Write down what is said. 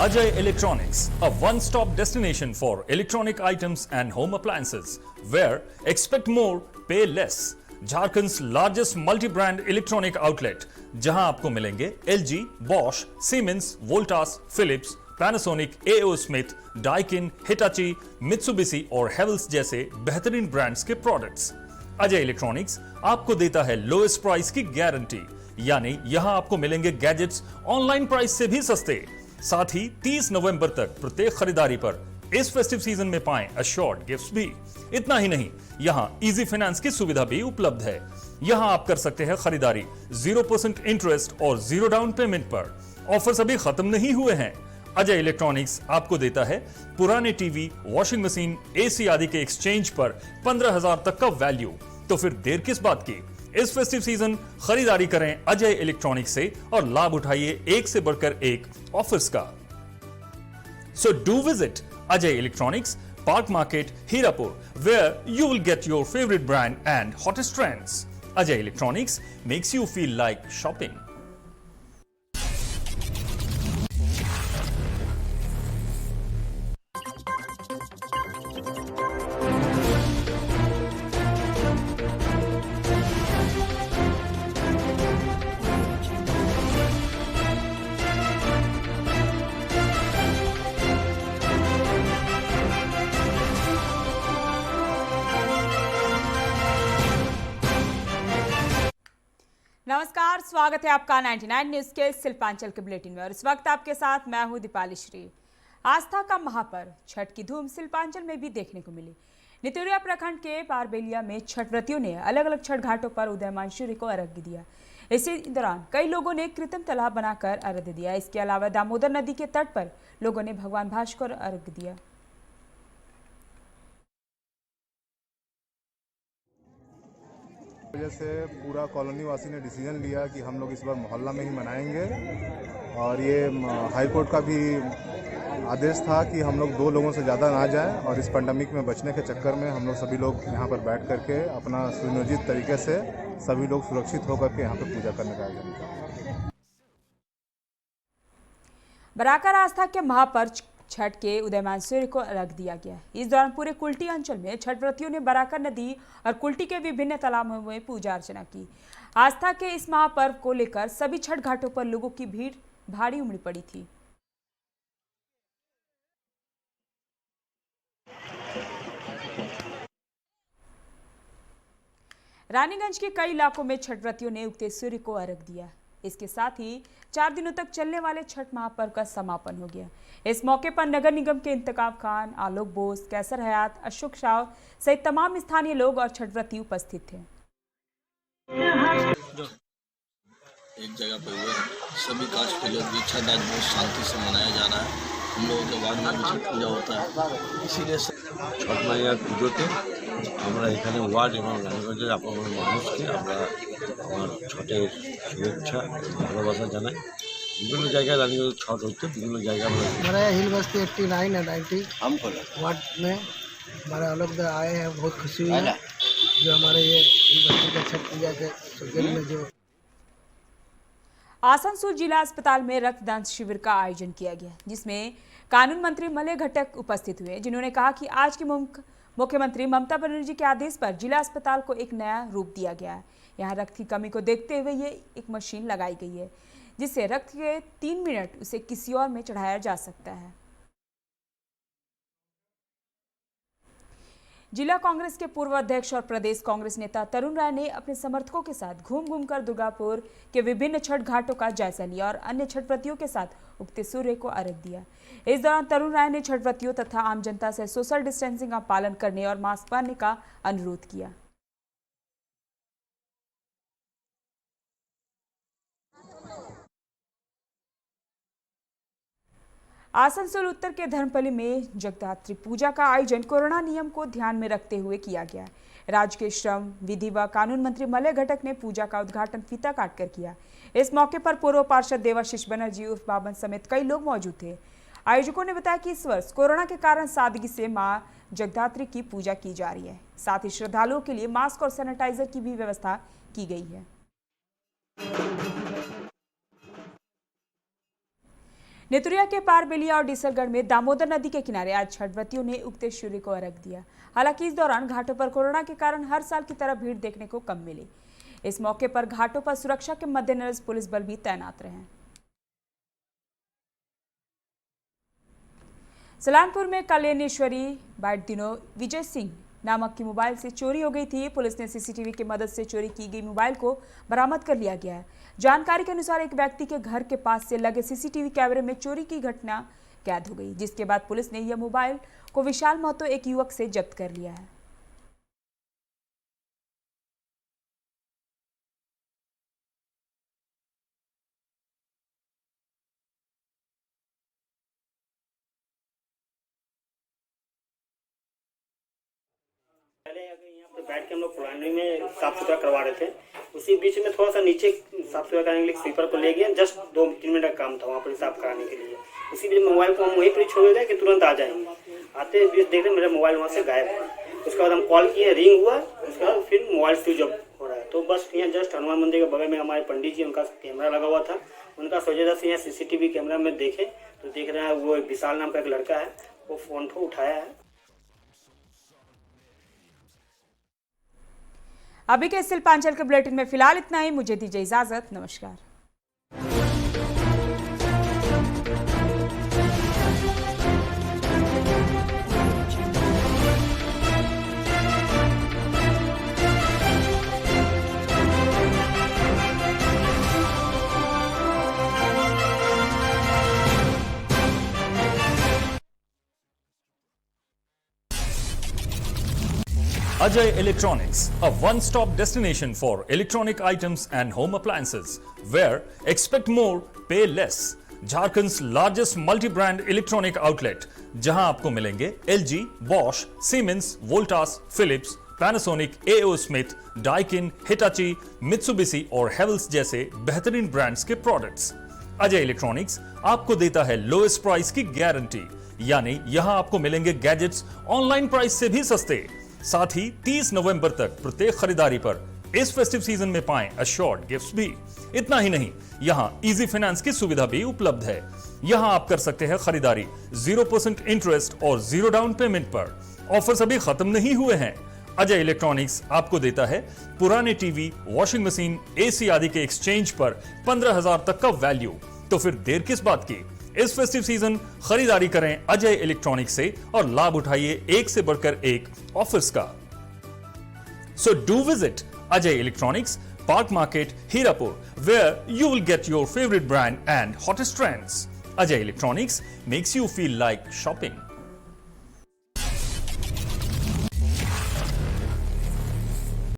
Ajay Electronics, a one-stop destination for electronic items and home appliances, where expect more, pay less. Jharkhand's largest multi brand electronic outlet, जहां आपको मिलेंगे LG, Bosch, Siemens, Voltas, Philips, Panasonic, AO Smith, Daikin, Hitachi, Mitsubishi और Havells जैसे बेहतरीन brands के products. Ajay electronics आपको देता है लोएस्ट प्राइस की गारंटी, यानी यहां आपको मिलेंगे गैजेट्स ऑनलाइन प्राइस से भी सस्ते। साथ ही 30 नवंबर तक प्रत्येक खरीदारी पर इस फेस्टिव सीजन में पाएं अश्योर्ड गिफ्ट्स भी। इतना ही नहीं, यहां इजी फाइनेंस की सुविधा भी उपलब्ध है। यहां आप कर सकते हैं खरीदारी 0% इंटरेस्ट और 0 डाउन पेमेंट पर। ऑफर्स अभी खत्म नहीं हुए हैं। अजय इलेक्ट्रॉनिक्स आपको देता है पुराने टीवी, वॉशिंग मशीन, AC आदि के एक्सचेंज पर 15,000 तक का वैल्यू। तो फिर देर किस बात की, इस फेस्टिव सीजन खरीदारी करें अजय इलेक्ट्रॉनिक्स से और लाभ उठाइए एक से बढ़कर एक ऑफर्स का। So do visit Ajay Electronics, Park Market, Hirapur, where you will get your favorite brand and hottest trends. Ajay Electronics makes you feel like shopping. नमस्कार, स्वागत है आपका 99 न्यूज के शिल्पांचल के बुलेटिन में और इस वक्त आपके साथ मैं हूं दीपाली श्री। आस्था का महापर्व छठ की धूम शिल्पांचल में भी देखने को मिली। नितुरिया प्रखंड के पारबेलिया में छठ व्रतियों ने अलग अलग छठ घाटों पर उदयमान सूर्य को अर्घ्य दिया। इसी दौरान कई लोगों ने कृत्रिम तालाब बनाकर अर्घ्य दिया। इसके अलावा दामोदर नदी के तट पर लोगों ने भगवान भास्कर को अर्घ्य दिया। वजह से पूरा कॉलोनी वासी ने डिसीजन लिया कि हम लोग इस बार मोहल्ला में ही मनाएंगे और ये हाई कोर्ट का भी आदेश था कि हम लोग 2 लोगों से ज़्यादा ना जाएं और इस पैंडेमिक में बचने के चक्कर में हम लोग सभी लोग यहाँ पर बैठ करके अपना सुनियोजित तरीके से सभी लोग सुरक्षित होकर के यहाँ पर पूजा करने का आयोजन किया। बराकर आस्था के महापर्व छठ के उदयमान सूर्य को अर्घ्य दिया गया। इस दौरान पूरे कुल्टी अंचल में छठ व्रतियों ने बराकर नदी और कुल्टी के विभिन्न तालाबों में पूजा अर्चना की। आस्था के इस महापर्व को लेकर सभी छठ घाटों पर लोगों की भीड़ भारी उमड़ी पड़ी थी। रानीगंज के कई इलाकों में छठ व्रतियों ने उगते सूर्य को अर्घ्य दिया। इसके साथ ही 4 दिनों तक चलने वाले छठ महापर्व का समापन हो गया। इस मौके पर नगर निगम के इंतखाब खान, आलोक बोस, कैसर हयात, अशोक शाह सहित तमाम स्थानीय लोग और छठ व्रती उपस्थित थे। एक जगह पे हुए सभी कास्ट के लोग भी छठ आज बहुत शांति से मनाया जा रहा है। हम लोगों के बाद में भी छठ पूजा होता है, इसीलिए छठ माइया পুজোতে আমরা এখানে ওয়ার্ড এবং রানীগঞ্জের আপনার মানুষকে আমরা আমার ছটের শুভেচ্ছা ভালোবাসা জানাই। বিভিন্ন জায়গায় রানীগঞ্জ ছট হচ্ছে, বিভিন্ন জায়গায় हमारे हिल बस्ती 89 है 90 वार्ड में हमारे आलोक दे आए हैं। बहुत खुशी हुई है जो हमारे ये हिल बस्ती का छठ पूजा के सौजन्य में जो आसनसोल जिला अस्पताल में रक्तदान शिविर का आयोजन किया गया, जिसमें कानून मंत्री मलय घटक उपस्थित हुए, जिन्होंने कहा कि आज की मुख्यमंत्री ममता बनर्जी के आदेश पर जिला अस्पताल को एक नया रूप दिया गया है। यहाँ रक्त की कमी को देखते हुए ये एक मशीन लगाई गई है, जिससे रक्त के 3 मिनट उसे किसी और में चढ़ाया जा सकता है। जिला कांग्रेस के पूर्व अध्यक्ष और प्रदेश कांग्रेस नेता तरुण राय ने अपने समर्थकों के साथ घूम कर दुर्गापुर के विभिन्न छठ घाटों का जायजा लिया और अन्य छठ व्रतियों के साथ उगते सूर्य को अर्घ्य दिया। इस दौरान तरुण राय ने छठ व्रतियों तथा आम जनता से सोशल डिस्टेंसिंग का पालन करने और मास्क पहनने का अनुरोध किया। आसनसोल उत्तर के धर्मपल्ली में जगदात्री पूजा का आयोजन कोरोना नियम को ध्यान में रखते हुए किया गया। राज्य के श्रम, विधि व कानून मंत्री मलय घटक ने पूजा का उद्घाटन फीता काटकर किया। इस मौके पर पूर्व पार्षद देवाशीष बनर्जी उर्फ बाबन समेत कई लोग मौजूद थे। आयोजकों ने बताया कि इस वर्ष कोरोना के कारण सादगी से मां जगदात्री की पूजा की जा रही है। साथ ही श्रद्धालुओं के लिए मास्क और सैनिटाइजर की भी व्यवस्था की गई है। नेतुरिया के पारबेलिया और डिसलगढ़ में दामोदर नदी के किनारे आज छठव्रतियों ने उगते सूर्य को अर्घ दिया। हालांकि इस दौरान घाटों पर कोरोना के कारण हर साल की तरह भीड़ देखने को कम मिली। इस मौके पर घाटों पर सुरक्षा के मद्देनजर पुलिस बल भी तैनात रहे। सलानपुर में कल्याणेश्वरी बाइट दिनों विजय सिंह नामक की मोबाइल से चोरी हो गई थी। पुलिस ने सीसीटीवी की मदद से चोरी की गई मोबाइल को बरामद कर लिया गया है। जानकारी के अनुसार एक व्यक्ति के घर के पास से लगे सीसीटीवी कैमरे में चोरी की घटना कैद हो गई, जिसके बाद पुलिस ने यह मोबाइल को विशाल महतो एक युवक से जब्त कर लिया है। पहले यहाँ पे बैठ के हम लोग पुराने में साफ सुथरा करवा रहे थे। उसी बीच में थोड़ा सा नीचे साफ सुथरा करने के लिए स्वीपर को ले गए। जस्ट 2-3 मिनट का काम था वहाँ पर साफ कराने के लिए। उसी बीच मोबाइल को हम वहीं पर छोड़ गए कि तुरंत आ जाएंगे। आते बीच देख रहे मेरा मोबाइल वहाँ से गायब हुआ। उसके बाद हम कॉल किए, रिंग हुआ, उसके बाद फिर मोबाइल स्विच ऑफ हो रहा है। तो बस यहाँ जस्ट हनुमान मंदिर के बगल में हमारे पंडित जी, उनका कैमरा लगा हुआ था। उनका वजह से यहाँ सीसीटीवी कैमरा में देखे तो देख रहे हैं वो विशाल नाम का एक लड़का है, वो फोन को उठाया है। अभी के शिल्पांचल के बुलेटिन में फिलहाल इतना ही। मुझे दीजिए इजाजत। नमस्कार। Ajay Electronics, a one-stop destination for electronic items and home appliances, where expect more, pay less. Jharkhand's largest multi brand electronic outlet, जहां आपको मिलेंगे LG, Bosch, Siemens, Voltas, Philips, Panasonic, AO Smith, Daikin, Hitachi, Mitsubishi और Havells जैसे बेहतरीन brands के products. Ajay electronics आपको देता है लोएस्ट प्राइस की गारंटी, यानी यहां आपको मिलेंगे गैजेट्स ऑनलाइन प्राइस से भी सस्ते। साथ ही 30 नवंबर तक प्रत्येक खरीदारी पर इस फेस्टिव सीजन में पाएं अश्योर्ड गिफ्ट्स भी। इतना ही नहीं, यहां इजी फाइनेंस की सुविधा भी उपलब्ध है। यहां आप कर सकते हैं खरीदारी 0% इंटरेस्ट और 0 डाउन पेमेंट पर। ऑफर्स अभी खत्म नहीं हुए हैं। अजय इलेक्ट्रॉनिक्स आपको देता है पुराने टीवी, वॉशिंग मशीन, एसी आदि के एक्सचेंज पर 15,000 तक का वैल्यू। तो फिर देर किस बात की? इस फेस्टिव सीजन खरीदारी करें अजय इलेक्ट्रॉनिक्स से और लाभ उठाइए एक से बढ़कर एक ऑफर्स का। So do visit Ajay Electronics, Park Market, Hirapur, where you will get your favourite brand and hottest trends. Ajay Electronics makes you feel like shopping.